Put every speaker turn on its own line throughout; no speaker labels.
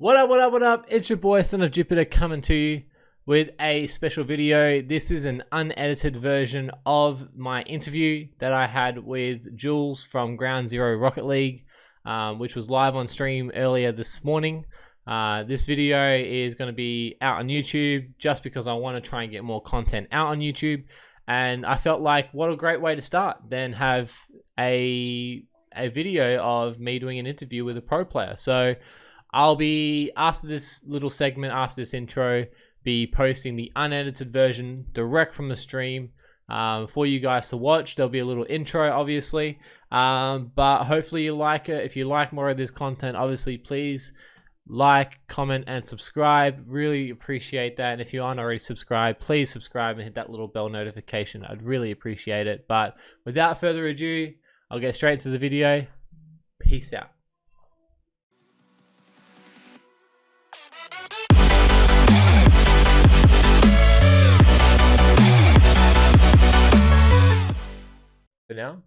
What up, what up, what up? It's your boy, Son of Jupiter, coming to you with a special video. This is an unedited version of my interview that I had with Jules from Ground Zero Rocket League, which was live on stream earlier this morning. This video is going to be out on YouTube just because I want to try and get more content out on YouTube. And I felt like, what a great way to start than have a video of me doing an interview with a pro player. So I'll be, after this little segment, after this intro, be posting the unedited version direct from the stream for you guys to watch. There'll be a little intro, obviously, but hopefully you like it. If you like more of this content, obviously, please like, comment, and subscribe. Really appreciate that. And if you aren't already subscribed, please subscribe and hit that little bell notification. I'd really appreciate it. But without further ado, I'll get straight to the video. Peace out. For now.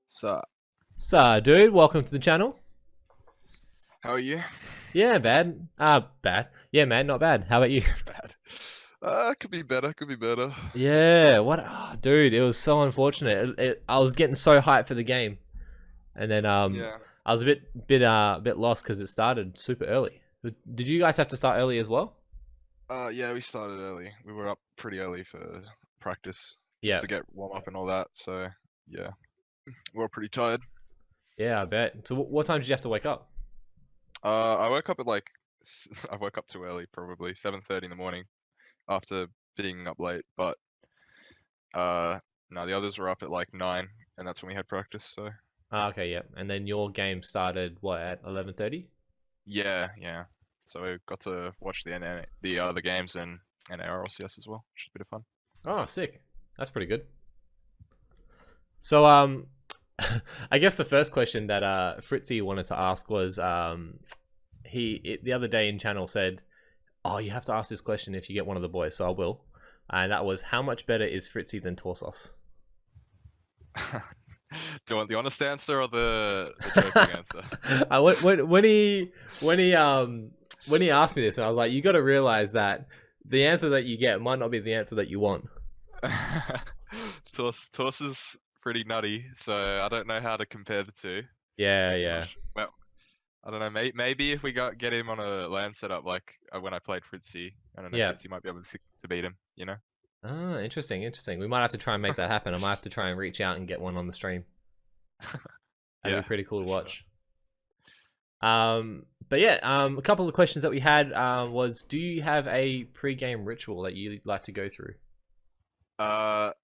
So, dude, welcome to the channel.
How are you?
Yeah, bad. Bad. Yeah, man, not bad. How about you?
Bad. Could be better. Could be better.
Yeah. What? Oh, dude, it was so unfortunate. I was getting so hyped for the game, and then
Yeah.
I was a bit lost because it started super early. Did you guys have to start early as well?
Yeah. We started early. We were up pretty early for practice,
Yeah.
just to get warm up and all that. So yeah, we were pretty tired.
Yeah, I bet. So, what time did you have to wake up?
I woke up at like I woke up too early, probably 7:30 in the morning, after being up late. But no, the others were up at like 9, and that's when we had practice. So
Okay, yeah. And then your game started what at 11:30?
yeah. So we got to watch the other games and RLCS as well, which is a bit of fun.
Oh, sick. That's pretty good. So, I guess the first question that Fritzy wanted to ask was, the other day in channel said, "Oh, you have to ask this question if you get one of the boys." So I will, and that was, how much better is Fritzy than Torsos?
Do you want the honest answer or the joking answer?
When he asked me this, I was like, you got to realize that the answer that you get might not be the answer that you want.
Torse is pretty nutty, so I don't know how to compare the two.
Yeah.
Well, I don't know. Maybe if we get him on a LAN setup like when I played Fritzy, I don't know.
Yeah.
Fritzy might be able to beat him. You know.
Oh, interesting. We might have to try and make that happen. I might have to try and reach out and get one on the stream. That'd be pretty cool to watch. Sure. But yeah, a couple of questions that we had was, do you have a pre-game ritual that you like to go through?
Not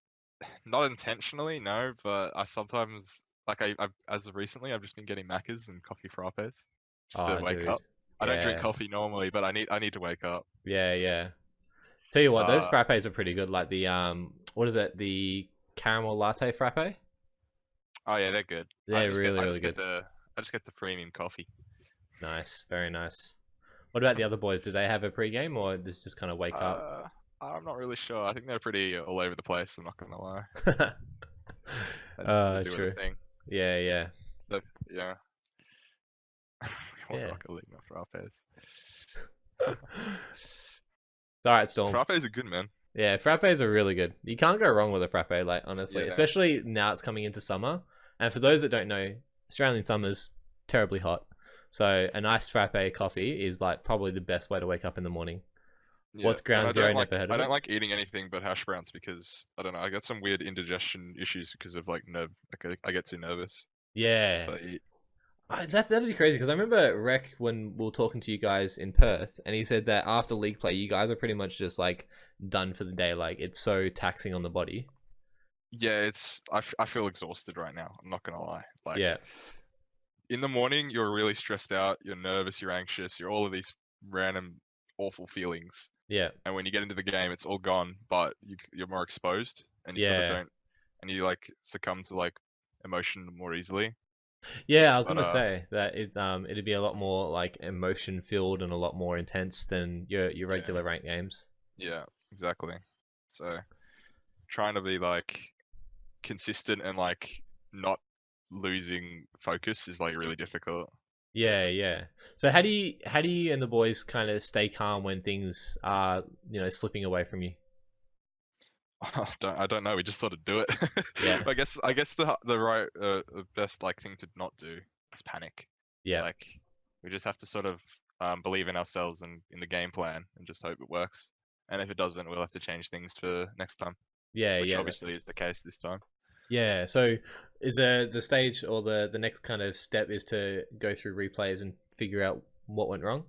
intentionally, no, but I sometimes, like as of recently, I've just been getting Maccas and coffee frappes just to wake up. I don't drink coffee normally, but I need to wake up.
Yeah. Tell you what, those frappes are pretty good. Like the what is it? The caramel latte frappe.
Oh yeah, they're good.
They're really good.
I just get the premium coffee.
Nice, very nice. What about the other boys? Do they have a pre-game, or does just kind of wake up?
I'm not really sure. I think they're pretty all over the place. I'm not gonna lie.
True. Yeah.
Yeah. Rocket League, not frappes.
All right, Storm.
Frappes are good, man.
Yeah, frappes are really good. You can't go wrong with a frappe, like, honestly. Yeah. Especially now it's coming into summer. And for those that don't know, Australian summer's terribly hot. So an iced frappe coffee is like probably the best way to wake up in the morning. Yeah. What's Ground Zero never heard of?
I don't like eating anything but hash browns because I don't know. I get some weird indigestion issues because of like I get too nervous.
Yeah. So that'd be crazy because I remember Rec when we were talking to you guys in Perth, and he said that after league play, you guys are pretty much just like done for the day. Like, it's so taxing on the body.
Yeah, I feel exhausted right now. I'm not gonna lie. Like,
yeah.
In the morning, you're really stressed out. You're nervous. You're anxious. You're all of these random awful feelings.
Yeah.
And when you get into the game, it's all gone. But you're more exposed, and you sort of don't, and you like succumb to like emotion more easily.
Yeah, I was gonna say that it'd be a lot more like emotion filled and a lot more intense than your regular ranked games.
Yeah, exactly. So trying to be like consistent and like not losing focus is like really difficult.
Yeah, yeah. So how do you and the boys kind of stay calm when things are slipping away from you?
I don't know. We just sort of do it.
Yeah,
I guess the best like thing to not do is panic.
yeah,
Like we just have to sort of believe in ourselves and in the game plan and just hope it works. And if it doesn't, we'll have to change things for next time,
yeah,
which
yeah,
obviously is the case this time.
yeah. So is the stage or the next kind of step is to go through replays and figure out what went wrong?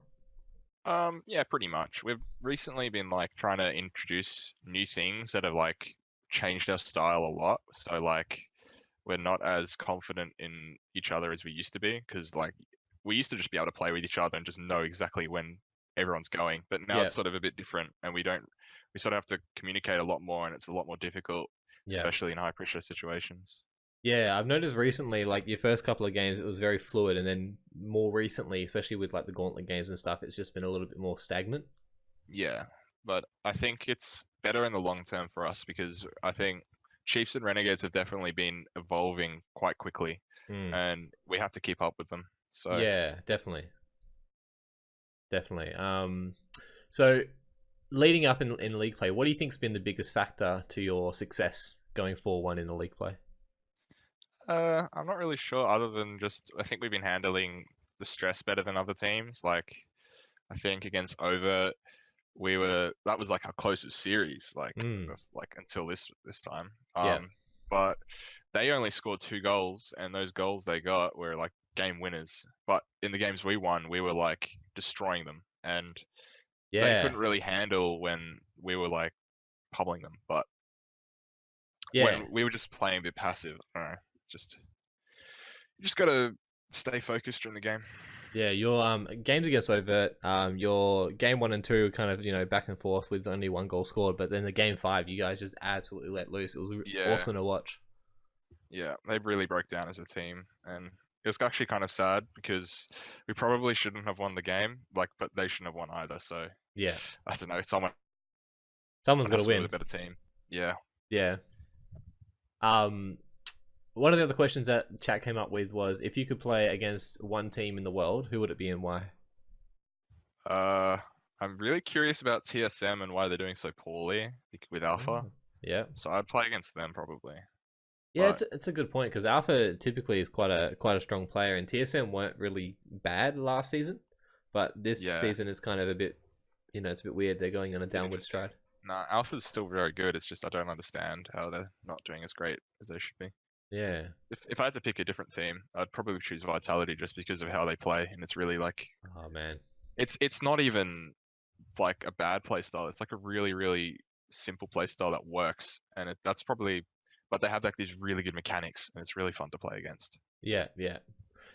Yeah, pretty much. We've recently been like trying to introduce new things that have like changed our style a lot. So like we're not as confident in each other as we used to be because like we used to just be able to play with each other and just know exactly when everyone's going. But now
Yeah,
it's sort of a bit different and we sort of have to communicate a lot more and it's a lot more difficult,
yeah.
especially in high pressure situations.
Yeah, I've noticed recently, like your first couple of games, it was very fluid, and then more recently, especially with like the gauntlet games and stuff, it's just been a little bit more stagnant.
Yeah, but I think it's better in the long term for us because I think Chiefs and Renegades have definitely been evolving quite quickly,
Mm.
and we have to keep up with them. So,
Yeah, definitely, definitely. So leading up in league play, what do you think's been the biggest factor to your success going 4-1 in the league play?
I'm not really sure other than just I think we've been handling the stress better than other teams. Like, I think against Over, that was like our closest series,
Mm.
like until this time.
Yeah,
But they only scored 2 goals, and those goals they got were like game winners. But in the games we won, we were like destroying them, and so they
yeah,
couldn't really handle when we were like pummeling them. But
yeah,
when we were just playing a bit passive, I don't know, just you just gotta stay focused during the game.
yeah. Your games against Overt, your game 1 and 2 kind of back and forth with only 1 goal scored, but then the game 5, you guys just absolutely let loose. It was
Yeah,
awesome to watch.
yeah, they really broke down as a team, and it was actually kind of sad because we probably shouldn't have won the game, like, but they shouldn't have won either. So
Yeah,
I don't know, someone
someone's got to
has to go with
win.
a better team. Yeah.
Yeah. Um, One of the other questions that chat came up with was if you could play against one team in the world, who would it be and why?
Uh, I'm really curious about TSM and why they're doing so poorly with Alpha.
Oh, yeah.
So I'd play against them probably.
Yeah,
But
it's a good point because Alpha typically is quite a strong player, and TSM weren't really bad last season, but this
yeah,
season is kind of a bit, it's a bit weird. They're going on
it's
a
a bit
downward
interesting.
stride.
Nah, Alpha's still very good. It's just I don't understand how they're not doing as great as they should be.
Yeah.
If I had to pick a different team, I'd probably choose Vitality just because of how they play, and it's really like
Oh man.
it's not even like a bad play style. It's like a really simple play style that works, and that's probably. But they have like these really good mechanics, and it's really fun to play against.
Yeah, yeah,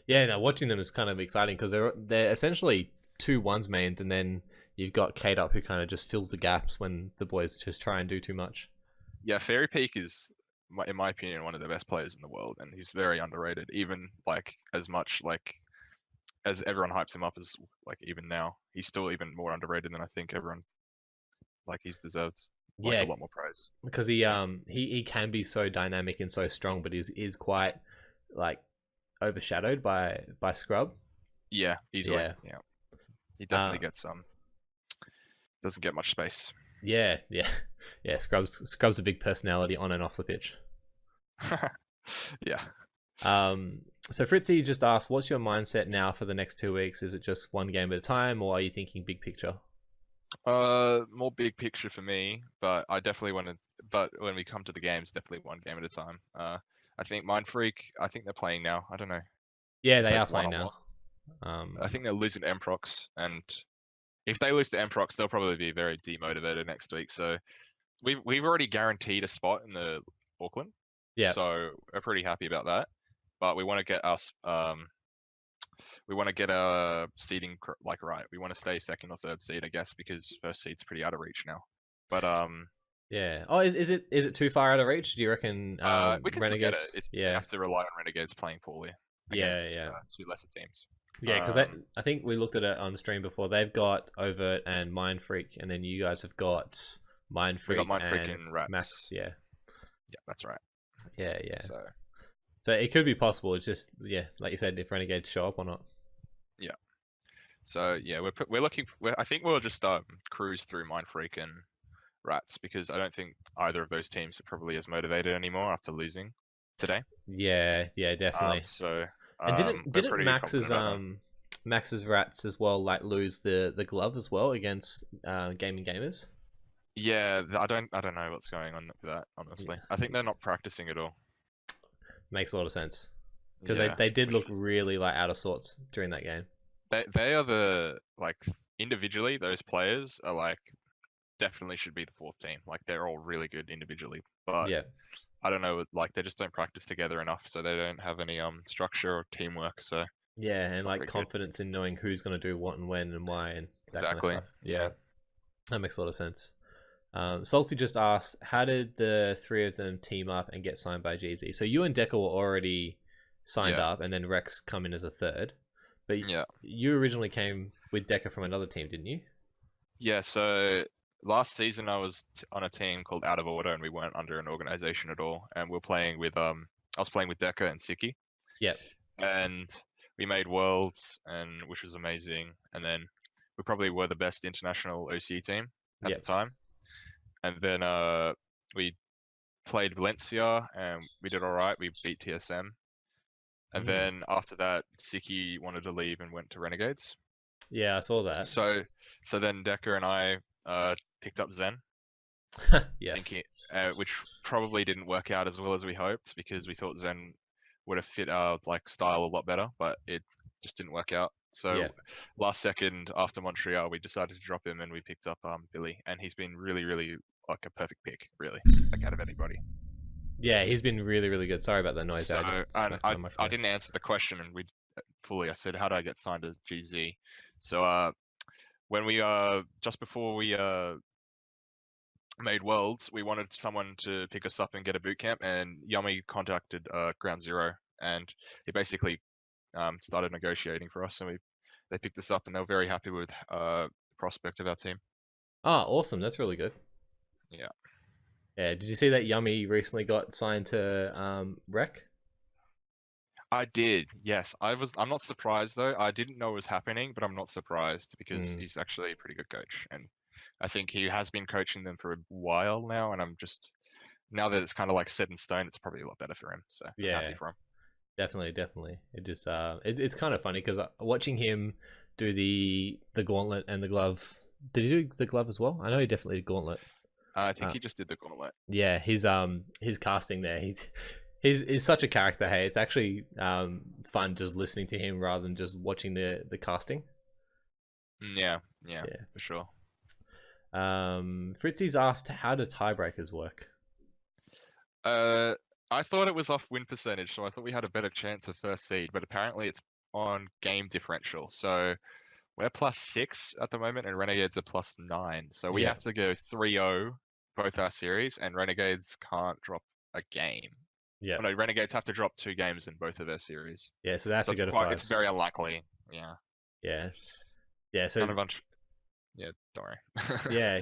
yeah. Now watching them is kind of exciting because they're essentially two ones mains, and then you've got Kate up who kind of just fills the gaps when the boys just try and do too much.
Yeah, Fairy Peak is, in my opinion, one of the best players in the world, and he's very underrated. Even like as much like as everyone hypes him up as like even now, he's still even more underrated than I think everyone like he's deserved like a
Yeah,
lot more praise.
because he can be so dynamic and so strong, but is quite like overshadowed by Scrub.
Yeah, easily.
Yeah.
Yeah, he definitely
Uh
gets doesn't get much space.
yeah, yeah. Yeah, Scrub's a big personality on and off the pitch.
Yeah.
So Fritzy just asked, what's your mindset now for the next 2 weeks? Is it just one game at a time, or are you thinking big picture?
More big picture for me, but I definitely want to. But when we come to the games, definitely one game at a time. I think Mind Freak. I think they're playing now. I don't know
Yeah,
if
they
they've
are
won
playing
or
now.
lost. I
Um,
think they're losing to Mprox, and if they lose to Mprox, they'll probably be very demotivated next week. So we've already guaranteed a spot in the Auckland,
yeah,
so we're pretty happy about that. But we want to get our seeding like right. We want to stay second or third seed, I guess, because first seed's pretty out of reach now. But
yeah. Oh, is it too far out of reach? Do you reckon
we can still get it.
Renegades?
We
Yeah,
have to rely on Renegades playing poorly
yeah,
against
yeah,
two lesser teams.
yeah. Because
Um,
I think we looked at it on stream before. They've got Overt and Mind Freak, and then you guys have got Mind
we got
Freak
Mind
and
Freaking Rats.
Max. Yeah,
Yeah, that's right.
yeah, yeah.
So
So it could be possible. It's just like you said, if Renegades show up or not.
Yeah. So yeah, we're looking. I think we'll just cruise through Mindfreak and Rats because I don't think either of those teams are probably as motivated anymore after losing today.
Yeah, yeah, definitely.
So
And didn't
we're
didn't
pretty confident about them.
Max's rats as well like lose the glove as well against gaming gamers?
Yeah, I don't know what's going on with that.
Yeah,
Honestly, I think they're not practicing at all.
makes a lot of sense because
Yeah,
they did
which
look really like out of sorts during that game.
they are the like individually those players are like definitely should be the fourth team. Like they're all really good individually, but
Yeah,
I don't know, like they just don't practice together enough, so they don't have any structure or teamwork. So
yeah,
it's
and
not
like
very good.
confidence in knowing who's going to do what and when and why and that kind of
Exactly.
stuff.
Yeah.
Yeah, that makes a lot of sense. Salty just asked, how did the three of them team up and get signed by GZ? So you and Decker were already signed
Yeah.
up, and then Rex come in as a third. But
Yeah.
you originally came with Decker from another team, didn't you?
Yeah. So last season I was on a team called Out of Order, and we weren't under an organization at all, and we are playing with I was playing with Decker and Siki,
Yep.
and we made worlds, and which was amazing, and then we probably were the best international OC team at the
Yep.
time, and then we played Valencia and we did all right. We beat TSM. And
Mm.
then after that, Siki wanted to leave and went to Renegades.
Yeah, I saw that.
So, so then Decker and I picked up Zen,
Yes.
thinking, which probably didn't work out as well as we hoped because we thought Zen would have fit our like style a lot better, but it just didn't work out. So
Yeah.
last second after Montreal, we decided to drop him and we picked up Billy, and he's been really, really like a perfect pick, really, like out of anybody.
Yeah, he's been really, really good. Sorry about that noise there.
So,
I just
and
smacked my
I
microphone.
didn't answer the question, and we fully. I said, "How do I get signed to GZ?" So, when we just before we made Worlds, we wanted someone to pick us up and get a boot camp, and Yummy contacted Ground Zero, and he basically started negotiating for us, and we they picked us up, and they were very happy with the prospect of our team.
Oh, awesome. That's really good.
Yeah.
Yeah. Did you see that Yummy recently got signed to Rec?
I did, yes. I'm not surprised though. I didn't know it was happening, but I'm not surprised because
Mm.
he's actually a pretty good coach, and I think he has been coaching them for a while now. And I'm just now that it's kind of like set in stone, it's probably a lot better for him. So I'm happy
Yeah.
for him.
Definitely, definitely. It just it's kind of funny because watching him do the gauntlet and the glove. Did he do the glove as well? I know he definitely did gauntlet.
I think
Uh,
he just did the gauntlet.
yeah, his casting there. He's such a character. Hey, it's actually fun just listening to him rather than just watching the casting.
Yeah, yeah,
Yeah.
for sure.
Fritzy's asked, how do tiebreakers work?
Uh, I thought it was off win percentage, so I thought we had a better chance of first seed, but apparently it's on game differential. So we're +6 at the moment, and Renegades are +9. So we
Yeah,
have to go 3-0 both our series, and Renegades can't drop a game.
yeah,
Oh, no, Renegades have to drop 2 games in both of their series.
yeah. So they have
So
to
it's
go to
it's
fives.
very unlikely. Yeah,
Yeah, yeah.
it's
So
kind of yeah, don't worry.
yeah,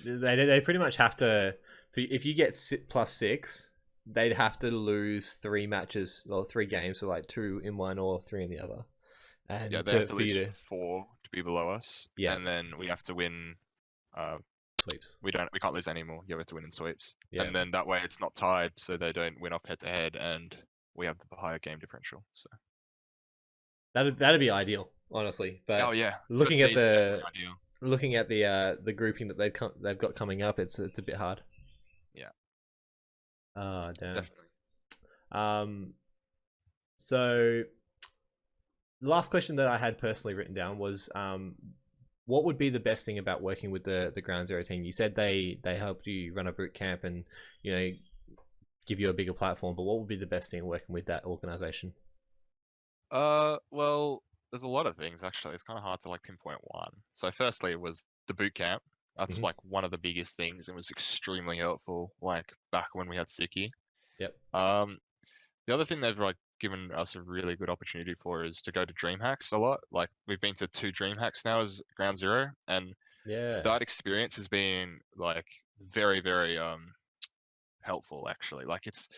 they pretty much have to. If you get +6, they'd have to lose 3 matches or 3 games, so like 2 in one or 3 in the other,
Yeah,
and
they have
to
to
for
lose
you to
4 to be below us,
yeah
and then we have to win. Uh,
sweeps.
we can't lose anymore. You have to win in sweeps,
Yeah,
and then that way it's not tied, so they don't win off head to head, and we have the higher game differential. So.
that'd be ideal, honestly.
Oh
But
yeah, first
looking at
seed's definitely
the
ideal.
the grouping that they've got coming up, it's a bit hard.
Yeah,
Oh damn.
definitely.
Um. So the last question that I had personally written down was what would be the best thing about working with the Ground Zero team? You said they helped you run a boot camp and you know give you a bigger platform, but what would be the best thing working with that organization?
Well, there's a lot of things actually. It's kind of hard to like pinpoint one. So firstly, it was the boot camp. That's
Hmm.
like one of the biggest things and was extremely helpful. Like back when we had Siki.
Yep.
Um, the other thing they've like given us a really good opportunity for is to go to DreamHacks a lot. Like we've been to 2 DreamHacks now as Ground Zero, and
Yeah.
that experience has been like very, very helpful actually. Like it's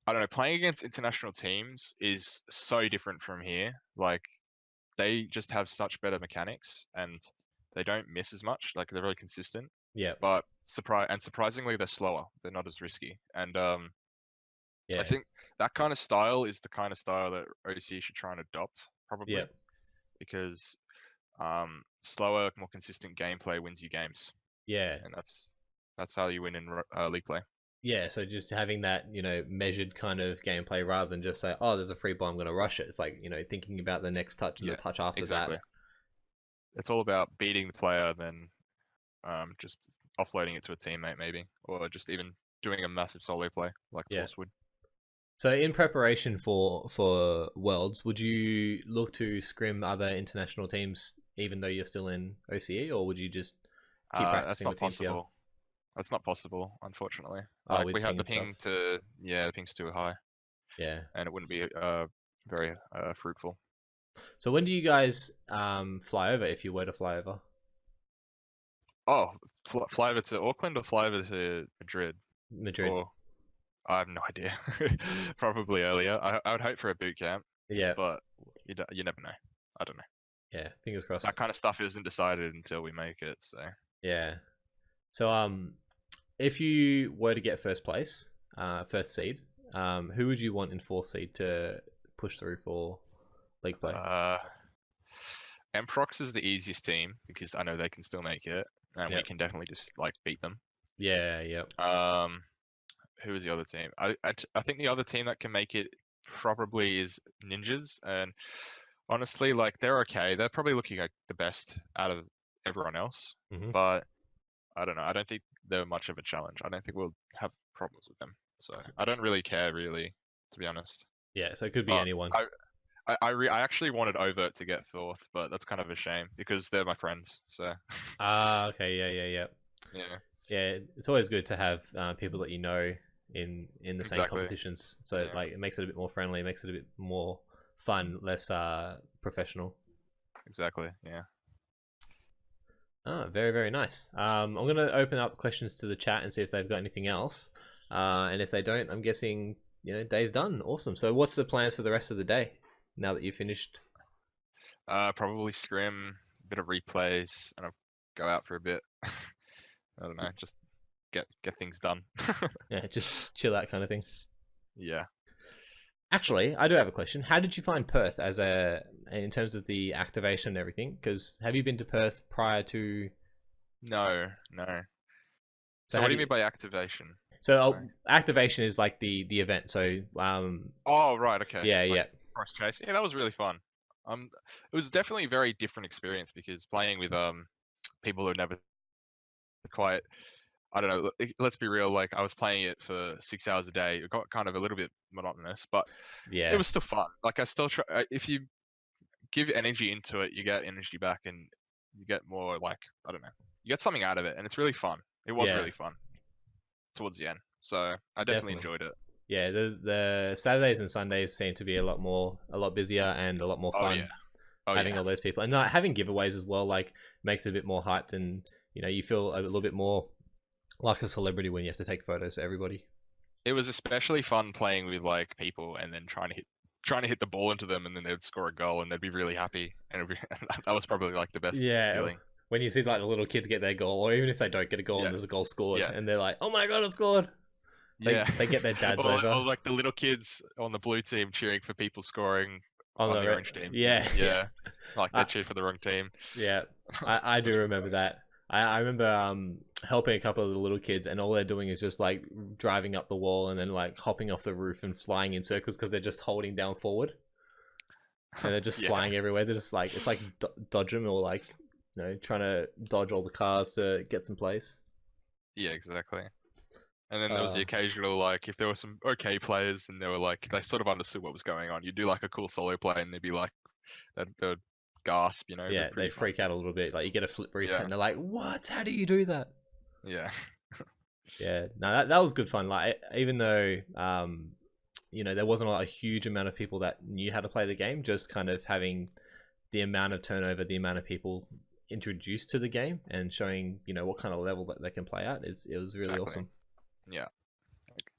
I don't know, playing against international teams is so different from here. Like they just have such better mechanics and they don't miss as much. Like they're very consistent,
Yeah.
but surprisingly they're slower. They're not as risky. And I
Yeah.
think that kind of style is the kind of style that OC should try and adopt
Yeah.
probably because slower, more consistent gameplay wins you games,
Yeah.
and that's how you win in league play.
Yeah, so just having that, measured kind of gameplay rather than just say, oh, there's a free ball, I'm going to rush it. It's like, thinking about the next touch and the
Yeah,
touch after
exactly.
that.
It's all about beating the player, then just offloading it to a teammate maybe, or just even doing a massive solo play like
Yeah.
Torse would.
So in preparation for Worlds, would you look to scrim other international teams even though you're still in OCE, or would you just keep
That's
practicing
not
with teams here?
possible. That's not possible, unfortunately.
Oh,
Like
with
we have
ping
the
and stuff.
ping to, yeah, the ping's too high,
Yeah.
and it wouldn't be very fruitful.
So when do you guys fly over if you were to fly over?
Oh, fly over to Auckland or fly over to Madrid?
Madrid.
Or I have no idea. Probably earlier. I would hope for a boot camp,
Yeah.
but you never know. I don't know.
Yeah. Fingers crossed.
That kind of stuff isn't decided until we make it. So
Yeah. So if you were to get first place, first seed, who would you want in fourth seed to push through for league play?
Mprox is the easiest team because I know they can still make it, and we
Yep.
can definitely just like beat them.
Yeah. Yep.
Who is the other team? I think the other team that can make it probably is Ninjas, and honestly, like they're okay. They're probably looking like the best out of everyone else,
Hmm.
but I don't know. I don't think they're much of a challenge. I don't think we'll have problems with them. So I don't really care, really, to be honest.
Yeah. So it could be
But
anyone.
I actually wanted Overt to get fourth, but that's kind of a shame because they're my friends. So
Ah. Okay. Yeah. Yeah. Yeah.
yeah,
Yeah. It's always good to have people that you know in the same
exactly.
competitions. So
Yeah,
like it makes it a bit more friendly, it makes it a bit more fun, less professional.
exactly. Yeah.
Ah, very, very nice. I'm going to open up questions to the chat and see if they've got anything else. And if they don't, I'm guessing, day's done. Awesome. So what's the plans for the rest of the day now that you've finished?
Probably scrim, a bit of replays, and I'll go out for a bit. I don't know, just get things done.
Yeah, just chill out kind of thing.
Yeah.
Actually, I do have a question. How did you find Perth in terms of the activation and everything? Because have you been to Perth prior to?
No, no.
So
So
how
what
do
do you
you?
mean by activation?
So
Sorry.
activation is like the event. So
Oh, right, okay.
yeah,
Like
yeah.
cross chase. Yeah, that was really fun. It was definitely a very different experience because playing with people who never quite, I don't know, let's be real, like I was playing it for 6 hours a day. It got kind of a little bit monotonous, but it
Yeah,
was still fun. Like I still try, if you give energy into it, you get energy back and you get more like, I don't know, you get something out of it and it's really fun. It was
yeah,
really fun towards the end. So I definitely
definitely.
enjoyed it.
Yeah, the Saturdays and Sundays seem to be a lot busier and a lot more
Oh yeah.
fun
Oh
having
yeah.
all those people and like, having giveaways as well. Like makes it a bit more hyped and you feel a little bit more like a celebrity when you have to take photos for everybody.
It was especially fun playing with like people and then trying to hit the ball into them and then they'd score a goal and they'd be really happy and that was probably like the best
Yeah,
feeling.
when you see like the little kids get their goal, or even if they don't get a goal and
Yeah.
there's a goal scored,
Yeah.
and they're like, "Oh my god, it scored!"
Yeah.
They get their dads
Or
over
like the little kids on the blue team cheering for people scoring
on
on the orange team.
yeah, yeah.
Yeah. Like they
I,
cheer for the wrong team.
Yeah, I do
That's pretty
remember
funny.
that. I remember helping a couple of the little kids, and all they're doing is just like driving up the wall and then like hopping off the roof and flying in circles because they're just holding down forward and they're just
Yeah.
flying everywhere. They're just like it's like dodge them or like trying to dodge all the cars to get some place.
Yeah, exactly. And then there was the
Uh,
occasional, like, if there were some okay players and they were like, they sort of understood what was going on, you'd do like a cool solo play and they'd be like, they'd gasp, it'd be
yeah, they
pretty fun.
freak out a little bit. Like you get a flip reset,
Yeah,
and they're like, "What? How do you do that?"
yeah,
Yeah, no, that was good fun. Like even though there wasn't a huge amount of people that knew how to play the game, just kind of having the amount of turnover, the amount of people introduced to the game, and showing what kind of level that they can play at. It was really
exactly.
awesome.
Yeah.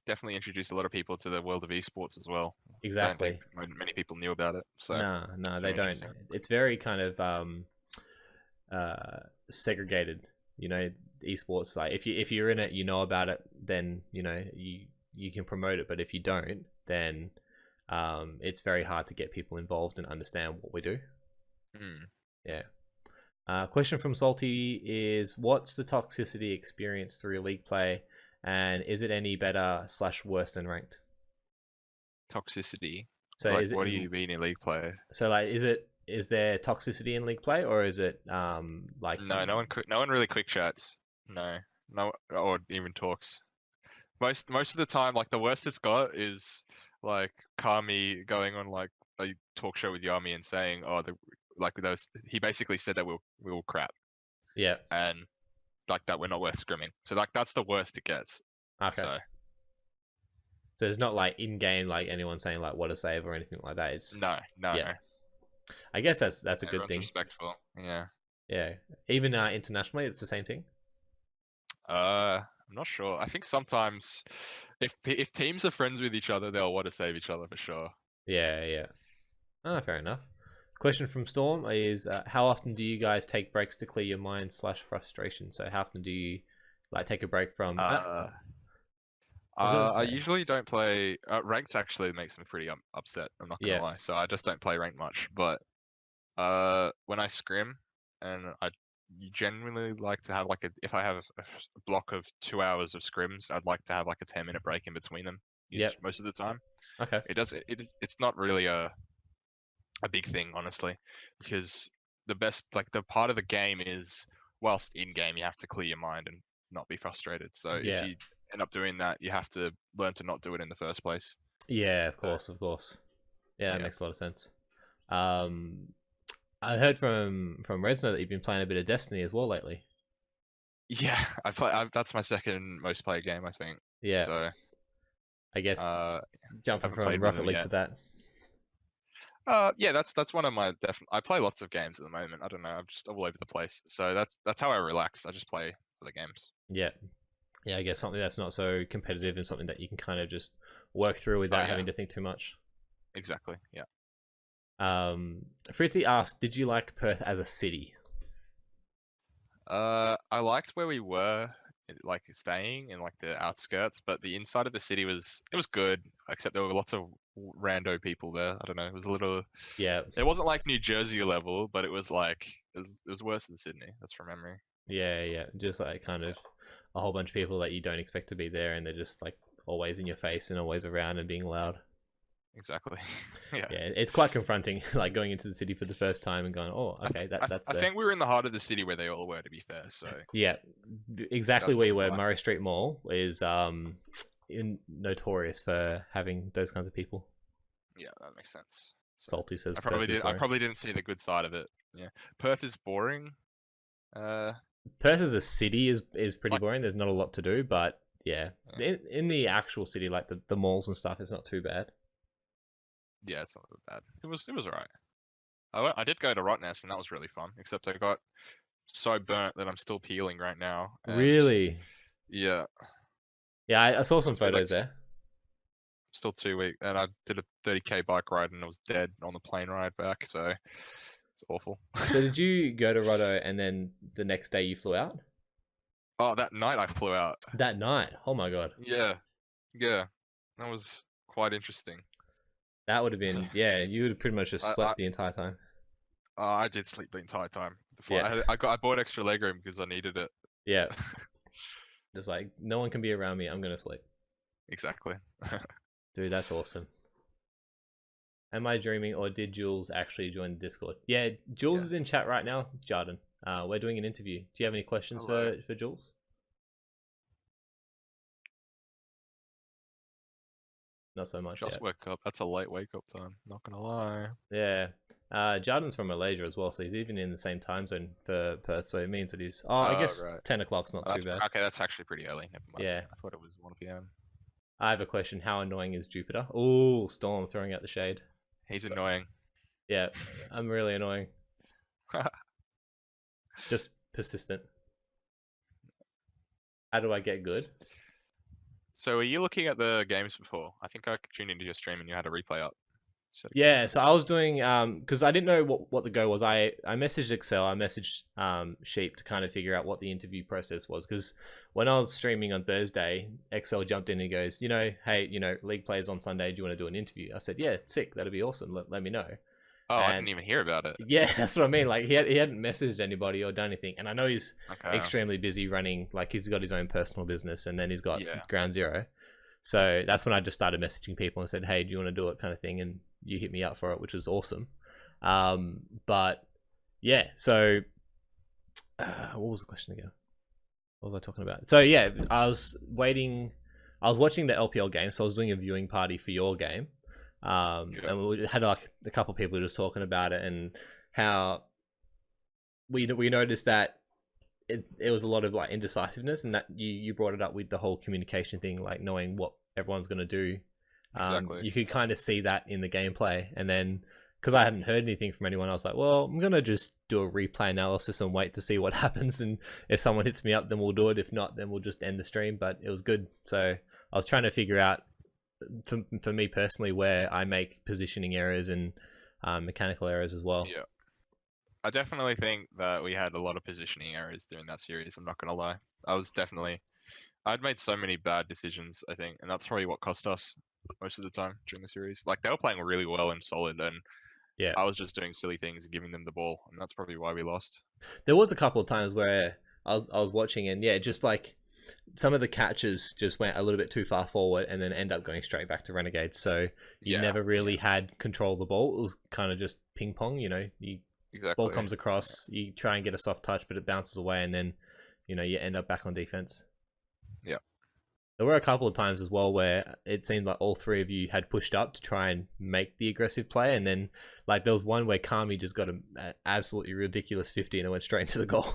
definitely introduced a lot of people to the world of esports as well. Don't think
Exactly.
many people knew about it, so
No, no,
it's
they
very
don't.
interesting.
It's very kind of uh segregated. You know, esports. Like if you're in it, you know about it. Then you can promote it. But if you don't, then it's very hard to get people involved and understand what we do.
Hmm.
Yeah. Question from Salty is: what's the toxicity experience through league play, and is it any better slash worse than ranked?
Toxicity.
So
Like,
is it
what do you mean in league play?
so like is there toxicity in league play, or is it like
No, no one really quick chats. No, no, or even talks. Most of the time, like the worst it's got is like Kami going on like a talk show with Yami and saying, "Oh, like those." He basically said that we were crap
yeah,
and like that we're not worth scrimming. So like that's the worst it gets.
okay.
So
So it's not like in game like anyone saying like what a save or anything like that. It's
no, no,
yeah. I guess that's a good
everyone's
thing.
respectful. Yeah.
Yeah. Even internationally, it's the same thing.
I'm not sure. I think sometimes if teams are friends with each other, they'll want to save each other for sure.
Yeah, yeah. Oh, fair enough. Question from Storm is: how often do you guys take breaks to clear your mind slash frustration? So how often do you like take a break from?
Uh,
I was gonna
I
say,
usually don't play ranked. Actually, makes me pretty upset. I'm not gonna
yeah,
lie. So I just don't play ranked much. But when I scrim, and I genuinely like to have like if I have a block of 2 hours of scrims, I'd like to have like a 10-minute break in between them.
yep,
Most of the time,
okay,
it's not really a big thing, honestly, because the best like the part of the game is whilst in game you have to clear your mind and not be frustrated. So if
yeah,
you end up doing that, you have to learn to not do it in the first place.
yeah,
So
of course, yeah, that
yeah,
makes a lot of sense. Um, I heard from Redsno that you've been playing a bit of Destiny as well lately.
yeah, that's my second most played game, I think.
Yeah,
So
I guess
uh,
jumping
haven't
from
played with
Rocket
them
League
yet.
to that.
Yeah, that's one of my I play lots of games at the moment. I don't know, I'm just all over the place. So that's how I relax. I just play other games.
Yeah, yeah, I guess something that's not so competitive and something that you can kind of just work through
Oh
without
yeah,
having to think too much.
exactly. Yeah.
Fritzy asked, "Did you like Perth as a city?"
I liked where we were, like staying in like the outskirts, but the inside of the city was good, except there were lots of rando people there. I don't know. It was a little.
Yeah,
It wasn't like New Jersey level, but it was like it was worse than Sydney. That's from memory.
yeah, yeah. Just like kind of a whole bunch of people that you don't expect to be there, and they're just like always in your face and always around and being loud.
Exactly. Yeah.
Yeah, it's quite confronting, like going into the city for the first time and going, "Oh, okay, that's
I
there."
think we were in the heart of the city where they all were, to be fair. So
Yeah, exactly
that's
where you
probably
were.
why.
Murray Street Mall is notorious for having those kinds of people.
Yeah, that makes sense. So
Salty says Perth is
I
boring.
probably didn't see the good side of it. Yeah, Perth is boring. Uh,
Perth as a city is
it's
pretty
like
boring. There's not a lot to do, but yeah,
yeah,
in the actual city, like the malls and stuff, it's not too bad.
yeah, it's not that bad. It was alright. I did go to Rottnest and that was really fun. Except I got so burnt that I'm still peeling right now. And
Really?
yeah,
Yeah, I saw some
it's been like
photos there.
still 2 weeks. And I did a 30K bike ride and I was dead on the plane ride back. So it's awful.
So did you go to Roto and then the next day you flew out?
Oh, that night I flew out.
That night? Oh my god,
Yeah, yeah, that was quite interesting.
that would have been
Yeah,
yeah. You would have pretty much just
I, I
slept the entire time.
I did sleep the entire time. The flight.
Yeah,
I bought extra leg room because I needed it.
yeah. Just like no one can be around me. I'm gonna sleep,
Exactly.
dude. That's awesome. Am I dreaming, or did Jules actually join the Discord? Yeah, Jules
Yeah.
is in chat right now, Jarden. We're doing an interview. Do you have any questions
Hello.
for Jules? Not so much
Just
yet.
woke up. That's a late wake up time. Not gonna lie.
Yeah. Jarden's from Malaysia as well, so he's even in the same time zone for Perth, so it means that he's. Oh, I
Oh
guess
right.
10 o'clock's not
Oh,
too
that's
bad.
okay. That's actually pretty early. Never mind.
Yeah.
I thought it was 1 p.m.
I have a question. How annoying is Jupiter? Oh, Storm throwing out the shade.
He's annoying.
Yeah, I'm really annoying. Just persistent. How do I get good?
So were you looking at the games before? I think I tuned into your stream and you had a replay up. So
Yeah, so I was doing because I didn't know what the go was. I messaged Excel, I messaged Sheep to kind of figure out what the interview process was. Because when I was streaming on Thursday, Excel jumped in and goes, hey, league plays on Sunday. Do you want to do an interview? I said, yeah, sick. That'd be awesome. Let me know.
oh, I
And
didn't even hear about it.
yeah, that's what I mean. Like he hadn't messaged anybody or done anything. And I know he's
Okay.
extremely busy running. Like he's got his own personal business, and then he's got
Yeah.
Ground Zero. So that's when I just started messaging people and said, hey, do you want to do it, kind of thing. And you hit me up for it, which was awesome. But yeah, so what was the question again? What was I talking about? So yeah, I was watching the LPL game. So I was doing a viewing party for your game. And we had like a couple of people just talking about it and how we noticed that it was a lot of like indecisiveness, and that you brought it up with the whole communication thing, like knowing what everyone's going to do.
Exactly.
You could kind of see that in the gameplay, and then because I hadn't heard anything from anyone, I was like, well, I'm gonna just do a replay analysis and wait to see what happens, and if someone hits me up, then we'll do it. If not, then we'll just end the stream. But it was good, so I was trying to figure out for me personally where I make positioning errors and mechanical errors as well.
Yeah. I definitely think that we had a lot of positioning errors during that series. I'm not gonna lie. I'd made so many bad decisions, I think, and that's probably what cost us most of the time during the series. Like they were playing really well and solid, and
Yeah,
I was just doing silly things and giving them the ball, and that's probably why we lost.
there was a couple of times where I was watching, and yeah, just like some of the catches just went a little bit too far forward and then end up going straight back to Renegades. So you
Yeah,
never really had control of the ball. It was kind of just ping pong. You ball
exactly.
comes across, you try and get a soft touch, but it bounces away, and then you end up back on defense.
Yeah.
There were a couple of times as well where it seemed like all three of you had pushed up to try and make the aggressive play, and then like there was one where Kami just got an absolutely ridiculous 50 and it went straight into the goal.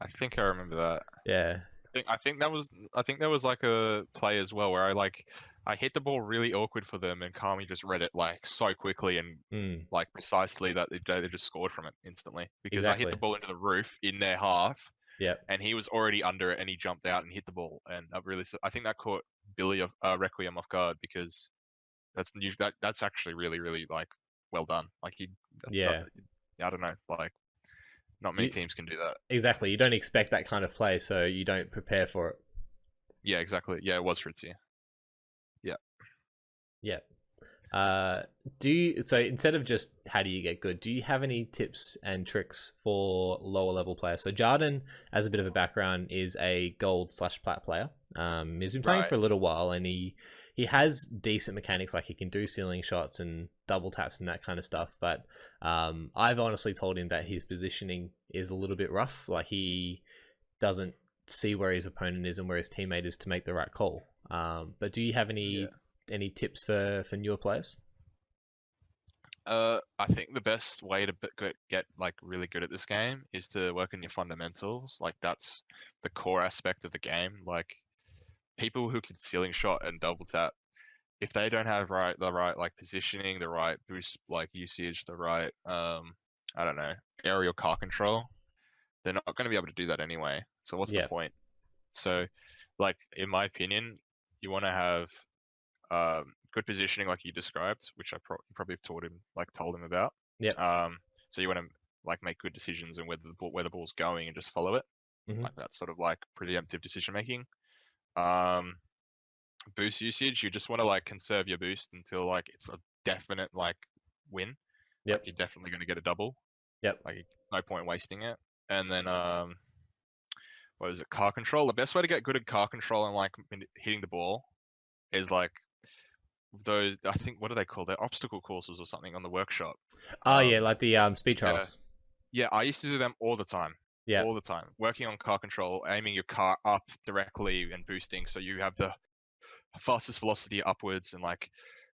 I think I remember that.
Yeah,
I think there was like a play as well where I hit the ball really awkward for them and Kami just read it like so quickly and like precisely that they just scored from it instantly because I hit
exactly.
the ball into the roof in their half
Yeah,
and he was already under it and he jumped out and hit the ball and I think that caught Billy of Requiem off guard because that's actually really like well done. Like he that's not
yeah.
I don't know, like not many
You
teams can do that.
exactly. You don't expect that kind of play, so you don't prepare for it.
Yeah, exactly. Yeah, it was Fritzy. Yeah.
Yeah. So instead of just how do you get good, do you have any tips and tricks for lower level players? So Jarden, as a bit of a background, is a gold/plat player. He's been playing
Right.
for a little while, and he has decent mechanics, like he can do ceiling shots and double taps and that kind of stuff. But I've honestly told him that his positioning is a little bit rough. Like he doesn't see where his opponent is and where his teammate is to make the right call. But do you have
Yeah.
any tips for newer players?
I think the best way to get like really good at this game is to work on your fundamentals. Like that's the core aspect of the game. Like people who can ceiling shot and double tap, if they don't have the right like positioning, the right boost like usage, the right I don't know, aerial car control, they're not going to be able to do that anyway. So what's the
Yeah,
point? So like in my opinion, you want to have good positioning like you described, which you probably have told him about.
yep.
Um, so you want to like make good decisions and where the ball's going and just follow it.
Hmm.
Like that's sort of like preemptive decision making. Um, boost usage, you just want to like conserve your boost until like it's a definite like win. Like
Yep.
you're definitely going to get a double.
Yep.
Like no point wasting it. And then what is it? Car control. The best way to get good at car control and like hitting the ball is like those I think what do they call their obstacle courses or something on the workshop.
Oh yeah,
Um,
like the speed
yeah,
trials.
yeah. I used to do them
Yeah.
all the time. Working on car control, aiming your car up directly and boosting, so you have the fastest velocity upwards and like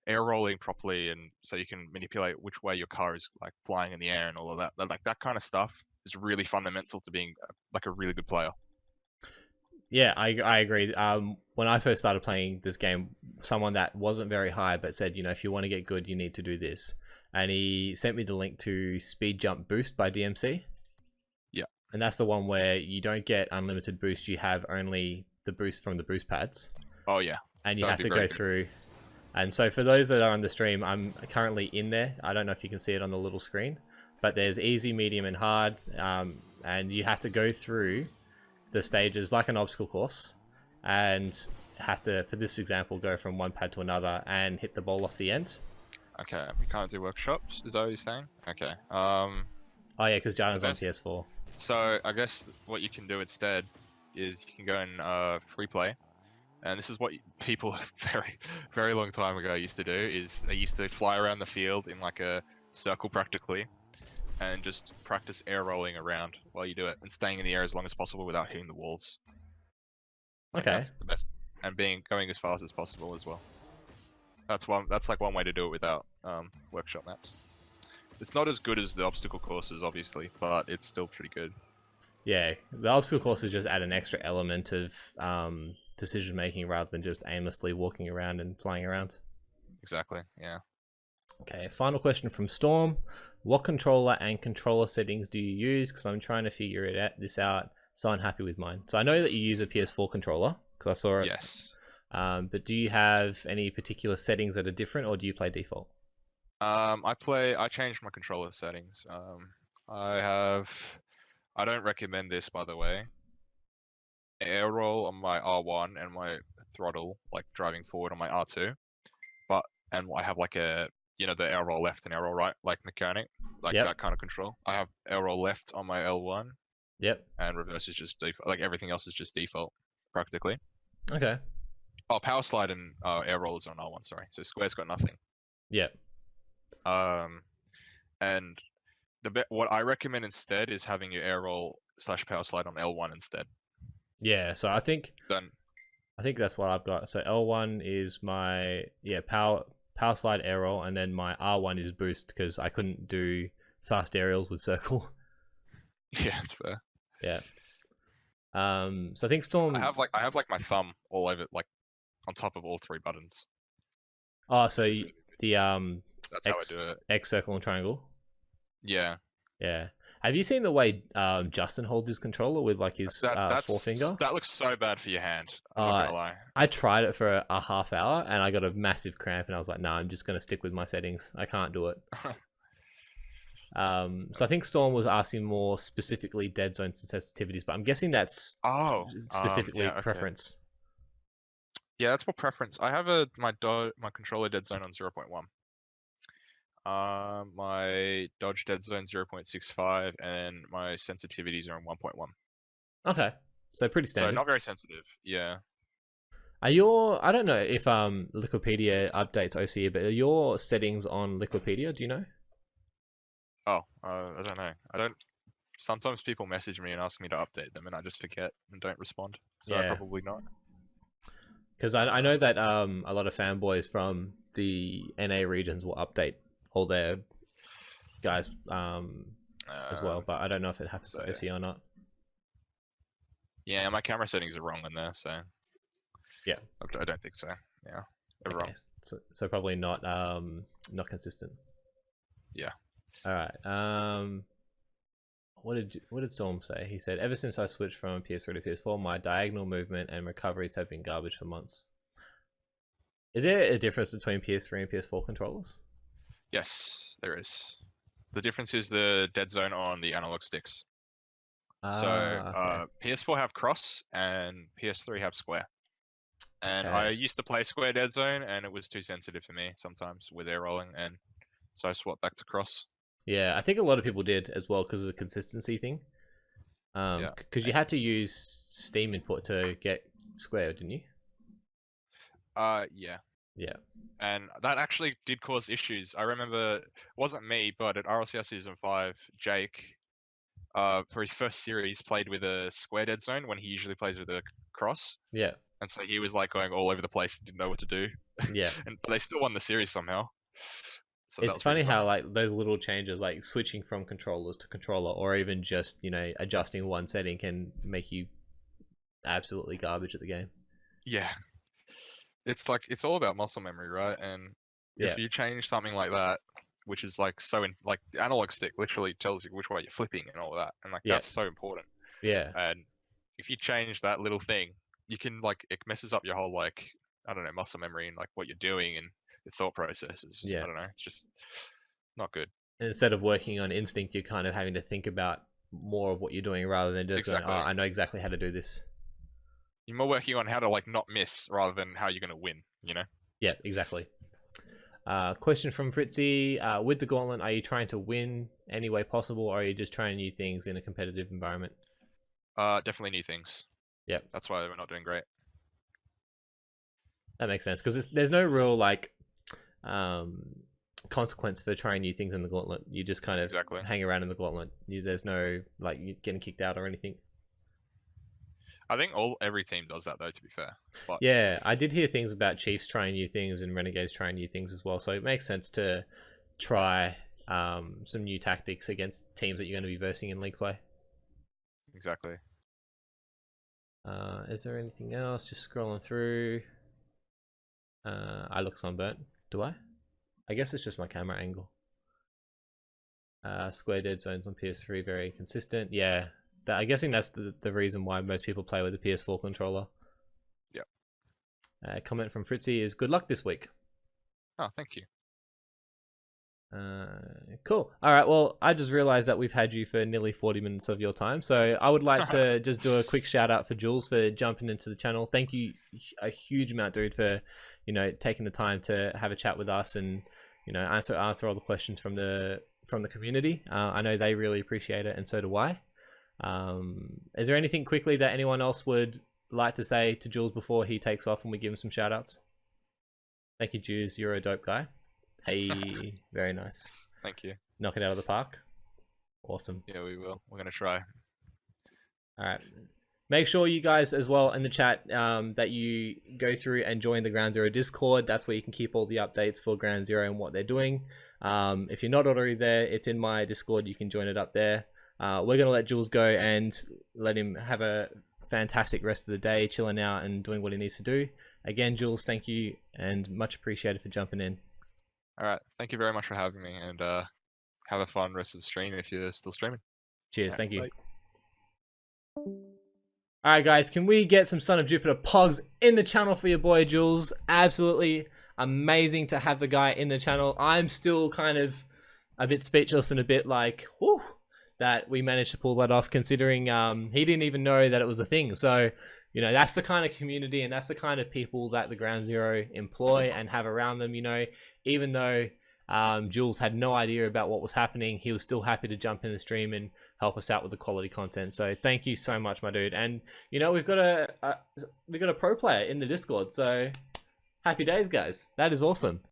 air rolling properly, and so you can manipulate which way your car is like flying in the air and all of that. Like that kind of stuff is really fundamental to being like a really good player.
Yeah, I agree. When I first started playing this game, someone that wasn't very high but said, if you want to get good, you need to do this. And he sent me the link to Speed Jump Boost by DMC.
Yeah,
And that's the one where you don't get unlimited boost, you have only the boost from the boost pads.
Oh yeah,
and you
that would
have
be
to
very
go
good.
through. And so for those that are on the stream, I'm currently in there. I don't know if you can see it on the little screen, but there's easy, medium, and hard, and you have to go through the stages like an obstacle course, and have to, for this example, go from one pad to another and hit the ball off the end.
Okay, we can't do workshops. Is that what you're saying? Okay.
Oh yeah, because
The
Jarden's on
best.
PS4.
So I guess what you can do instead is you can go and free play, and this is what people very, very long time ago used to do. Is they used to fly around the field in like a circle practically, and just practice air rolling around while you do it, and staying in the air as long as possible without hitting the walls. Like
Okay.
that's the best, and going as fast as possible as well. That's one. That's like one way to do it without workshop maps. It's not as good as the obstacle courses, obviously, but it's still pretty good.
Yeah, the obstacle courses just add an extra element of decision making rather than just aimlessly walking around and flying around.
Exactly. Yeah.
Okay, final question from Storm. What controller and controller settings do you use? Because I'm trying to figure this out, so I'm happy with mine. So I know that you use a PS4 controller, because I saw it.
Yes.
But do you have any particular settings that are different, or do you play default?
I changed my controller settings. I have. I don't recommend this, by the way. Air roll on my R1 and my throttle, like driving forward on my R2. But and I have like a the air roll left and air roll right, like mechanic, like
Yep.
that kind of control. I have air roll left on my L1,
Yep.
and reverse is just default. Like everything else is just default, practically.
Okay.
Oh, power slide and air roll is on R1. Sorry, so square's got nothing.
Yep.
Um, and what I recommend instead is having your air roll / power slide on L1 instead.
Yeah. So
Then
I think that's what I've got. So L1 is my power slide air roll, and then my R1 is boost because I couldn't do fast aerials with circle.
yeah, it's fair.
Yeah. So I think Storm.
I have like my thumb all over like on top of all three buttons,
Oh,
which
so
is really good.
the
That's how I do it.
X circle and triangle.
Yeah.
Yeah. Have you seen the way Justin holds his controller with like his forefinger?
That looks so bad for your hand. I'm not
Uh,
gonna lie.
I tried it for a half hour and I got a massive cramp, and I was like, "No, I'm just gonna stick with my settings. I can't do it." So I think Storm was asking more specifically dead zones and sensitivities, but I'm guessing that's
Oh,
specifically
yeah, okay.
preference.
Yeah, that's more preference. I have my controller dead zone on 0.1. My dodge dead zone 0.65, and my sensitivities are on 1.1.
Okay, so pretty
So
standard.
not very sensitive. Yeah.
I don't know if Liquipedia updates OCE, but are your settings on Liquipedia? Do you know?
Oh, I don't know. I don't. Sometimes people message me and ask me to update them, and I just forget and don't respond. So I
Yeah,
probably not.
because I know that a lot of fanboys from the NA regions will update all their guys as well, but I don't know if it happens
So
to OC or not.
yeah, my camera settings are wrong in there. So
Yeah.
I don't think so. Yeah, they're
Okay.
wrong.
So probably not consistent.
Yeah.
All right. What did Storm say? He said, "Ever since I switched from PS3 to PS4, my diagonal movement and recoveries have been garbage for months." Is there a difference between PS3 and PS4 controllers?
Yes, there is. The difference is the dead zone on the analog sticks. So
Okay.
PS4 have cross and PS3 have square. And I
Okay.
used to play square dead zone, and it was too sensitive for me sometimes with air rolling, and so I swapped back to cross.
Yeah, I think a lot of people did as well because of the consistency thing.
Yeah.
Because you had to use Steam input to get square, didn't you?
Yeah.
Yeah.
And that actually did cause issues. I remember it wasn't me, but at RLCS Season 5, Jake, for his first series, played with a square dead zone when he usually plays with a cross.
Yeah.
And so he was like going all over the place, didn't know what to do.
Yeah.
But they still won the series somehow. So that
It's
was pretty
funny
funny.
how like those little changes, like switching from controllers to controller, or even just adjusting one setting, can make you absolutely garbage at the game.
Yeah. It's like it's all about muscle memory, right? And
Yeah.
if you change something like that, which is like like the analog stick literally tells you which way you're flipping and all that, and like
Yeah.
that's so important.
Yeah.
And if you change that little thing, you can like it messes up your whole like I don't know, muscle memory and like what you're doing and your thought processes.
Yeah.
I don't know. It's just not good.
Instead of working on instinct, you're kind of having to think about more of what you're doing rather than just going, oh,
Exactly.
I know exactly how to do this.
You're more working on how to like not miss rather than how you're going to win, you know?
Yeah, exactly. Question from Fritzy. With the gauntlet, are you trying to win any way possible, or are you just trying new things in a competitive environment?
Definitely new things.
Yep,
That's why we're not doing great.
that makes sense because there's no real like um, consequence for trying new things in the gauntlet. You just kind of
Exactly.
hang around in the gauntlet. There's no like you getting kicked out or anything.
I think every team does that though, to be fair. But
Yeah, I did hear things about Chiefs trying new things and Renegades trying new things as well. So it makes sense to try some new tactics against teams that you're going to be versing in league play.
exactly.
Is there anything else? Just scrolling through. I look sunburnt. Do I? I guess it's just my camera angle. Square dead zones on PS3 very consistent. Yeah, I'm guessing that's the reason why most people play with the PS4 controller.
Yep.
Comment from Fritzy is good luck this week.
Oh, thank you.
Cool. All right. Well, I just realized that we've had you for nearly 40 minutes of your time. So I would like to just do a quick shout out for Jules for jumping into the channel. Thank you a huge amount, dude, for, taking the time to have a chat with us and, answer all the questions from the community. I know they really appreciate it, and so do I. Is there anything quickly that anyone else would like to say to Jules before he takes off and we give him some shout outs? Thank you, Jules. You're a dope guy. Hey, very nice.
Thank you.
Knock it out of the park. Awesome.
Yeah, we will. We're going to try.
All right. Make sure you guys as well in the chat that you go through and join the Ground Zero Discord. That's where you can keep all the updates for Ground Zero and what they're doing. If you're not already there, it's in my Discord. You can join it up there. We're going to let Jules go and let him have a fantastic rest of the day, chilling out and doing what he needs to do. Again, Jules, thank you and much appreciated for jumping in.
All right. Thank you very much for having me, and have a fun rest of the stream if you're still streaming.
Cheers.
Right,
Thank you.
bye.
All right, guys, can we get some Son of Jupiter pogs in the channel for your boy Jules? Absolutely amazing to have the guy in the channel. I'm still kind of a bit speechless and a bit like, whew, that we managed to pull that off, considering he didn't even know that it was a thing. So, that's the kind of community and that's the kind of people that the Ground Zero employ and have around them. Even though Jules had no idea about what was happening, he was still happy to jump in the stream and help us out with the quality content. So thank you so much, my dude. And we've got a pro player in the Discord. So happy days, guys. That is awesome.